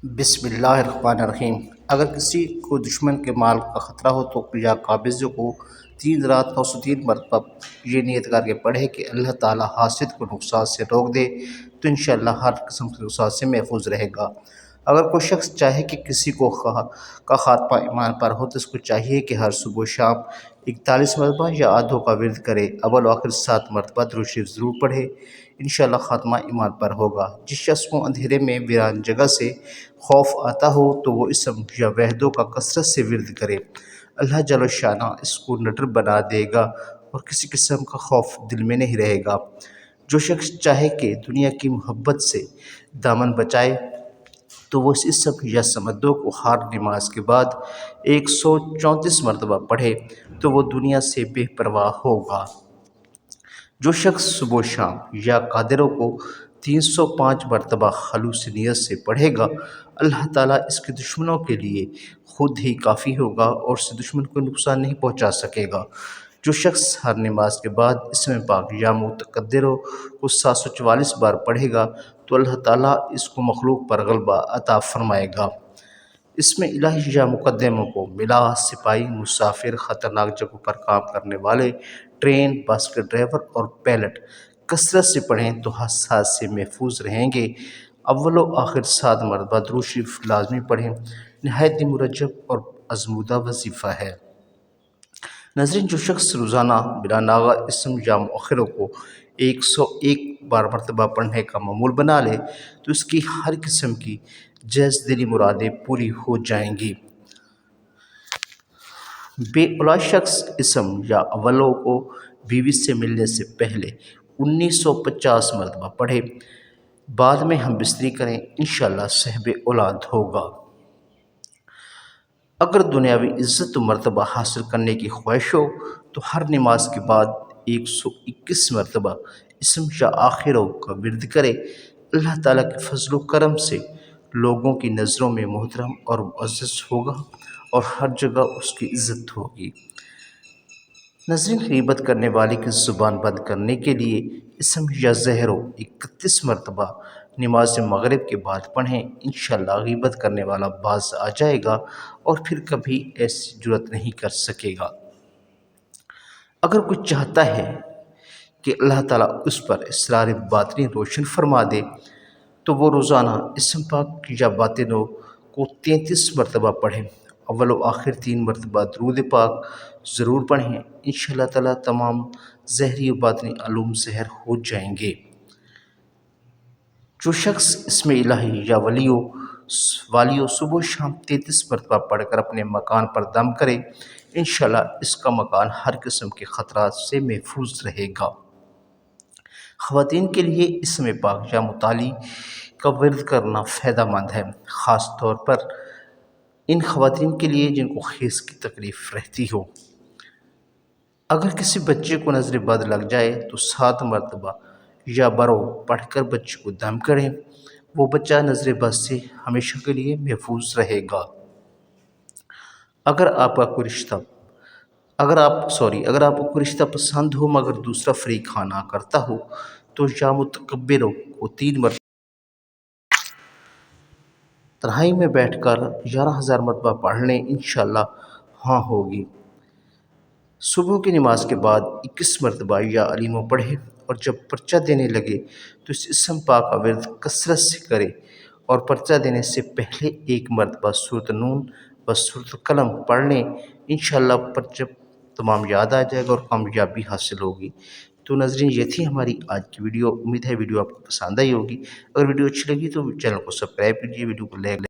بسم اللہ الرحمن الرحیم۔ اگر کسی کو دشمن کے مال کا خطرہ ہو تو یا قابض کو 3 رات 903 مرتبہ یہ نیت کر کے پڑھے کہ اللہ تعالیٰ حاسد کو نقصان سے روک دے تو انشاءاللہ ہر قسم کے نقصان سے محفوظ رہے گا۔ اگر کوئی شخص چاہے کہ کسی کو کا خاتمہ ایمان پر ہو تو اس کو چاہیے کہ ہر صبح و شام 41 مرتبہ یا آدھوں کا ورد کرے، اول و آخر 7 مرتبہ درود شریف ضرور پڑھے، انشاءاللہ خاتمہ ایمان پر ہوگا۔ جس شخص کو اندھیرے میں ویران جگہ سے خوف آتا ہو تو وہ اسم یا وحدوں کا کثرت سے ورد کرے، اللہ جل شانہ اس کو نڈر بنا دے گا اور کسی قسم کا خوف دل میں نہیں رہے گا۔ جو شخص چاہے کہ دنیا کی محبت سے دامن بچائے تو وہ اس اسم یا سمدوں کو ہر نماز کے بعد 134 مرتبہ پڑھے تو وہ دنیا سے بے پرواہ ہوگا۔ جو شخص صبح و شام یا قادروں کو 305 مرتبہ خلوص نیت سے پڑھے گا، اللہ تعالیٰ اس کے دشمنوں کے لیے خود ہی کافی ہوگا اور اس دشمن کو نقصان نہیں پہنچا سکے گا۔ جو شخص ہر نماز کے بعد اسم پاک یا متقدروں کو 744 بار پڑھے گا تو اللہ تعالیٰ اس کو مخلوق پر غلبہ عطا فرمائے گا۔ اسم الہی یا مقدموں کو ملا سپاہی، مسافر، خطرناک جگہوں پر کام کرنے والے، ٹرین، بس کے ڈرائیور اور پائلٹ کثرت سے پڑھیں تو حادثات سے محفوظ رہیں گے۔ اول و آخر 7 مرتبہ درود شریف لازمی پڑھیں، نہایت مرجب اور آزمودہ وظیفہ ہے۔ ناظرین، جو شخص روزانہ بلا ناغہ اسم یا مؤخروں کو 101 بار مرتبہ پڑھنے کا معمول بنا لے تو اس کی ہر قسم کی جائز دلی مرادیں پوری ہو جائیں گی۔ بے اولاد شخص اسم یا اولوں کو بیوی سے ملنے سے پہلے 1950 مرتبہ پڑھے، بعد میں ہم بستری کریں، انشاءاللہ صاحب اولاد ہوگا۔ اگر دنیاوی عزت و مرتبہ حاصل کرنے کی خواہش ہو تو ہر نماز کے بعد 121 مرتبہ اسم یا آخروں کا ورد کرے، اللہ تعالیٰ کے فضل و کرم سے لوگوں کی نظروں میں محترم اور معزز ہوگا اور ہر جگہ اس کی عزت ہوگی۔ ناظرین، غیبت کرنے والے کی زبان بند کرنے کے لیے اسم یا زہروں 31 مرتبہ نماز مغرب کے بعد پڑھیں، انشاءاللہ غیبت کرنے والا باز آ جائے گا اور پھر کبھی ایسی جرات نہیں کر سکے گا۔ اگر کوئی چاہتا ہے کہ اللہ تعالیٰ اس پر اسرار باطنی روشن فرما دے تو وہ روزانہ اسم پاک یا باطنوں کو 33 مرتبہ پڑھیں، اول و آخر 3 مرتبہ درود پاک ضرور پڑھیں، انشاءاللہ تعالیٰ تمام ظاہری و باطنی علوم ظاہر ہو جائیں گے۔ جو شخص اسم الہی یا والیوں صبح و شام 33 مرتبہ پڑھ کر اپنے مکان پر دم کرے، انشاءاللہ اس کا مکان ہر قسم کے خطرات سے محفوظ رہے گا۔ خواتین کے لیے اسم پاک یا متعالی کا ورد کرنا فائدہ مند ہے، خاص طور پر ان خواتین کے لیے جن کو خیز کی تکلیف رہتی ہو۔ اگر کسی بچے کو نظر بد لگ جائے تو 7 مرتبہ یا برو پڑھ کر بچے کو دم کریں، وہ بچہ نظر بد سے ہمیشہ کے لیے محفوظ رہے گا۔ اگر آپ کو کوئی رشتہ پسند ہو مگر دوسرا فریق خانہ کرتا ہو تو یا متکبروں کو 3 مرتبہ تنہائی میں بیٹھ کر 11,000 مرتبہ پڑھ لیں، انشاءاللہ ہاں ہوگی۔ صبح کی نماز کے بعد 21 مرتبہ یا علیمو پڑھے اور جب پرچہ دینے لگے تو اس اسم پاک کا ورد کثرت سے کرے اور پرچہ دینے سے پہلے 1 مرتبہ سورۃ نون و سورۃ القلم پڑھ لیں، انشاءاللہ پرچہ تمام یاد آ جائے گا اور کامیابی حاصل ہوگی۔ تو ناظرین، یہ تھی ہماری آج کی ویڈیو، امید ہے ویڈیو آپ کو پسند آئی ہوگی۔ اگر ویڈیو اچھی لگی تو چینل کو سبسکرائب کیجیے، ویڈیو کو لائک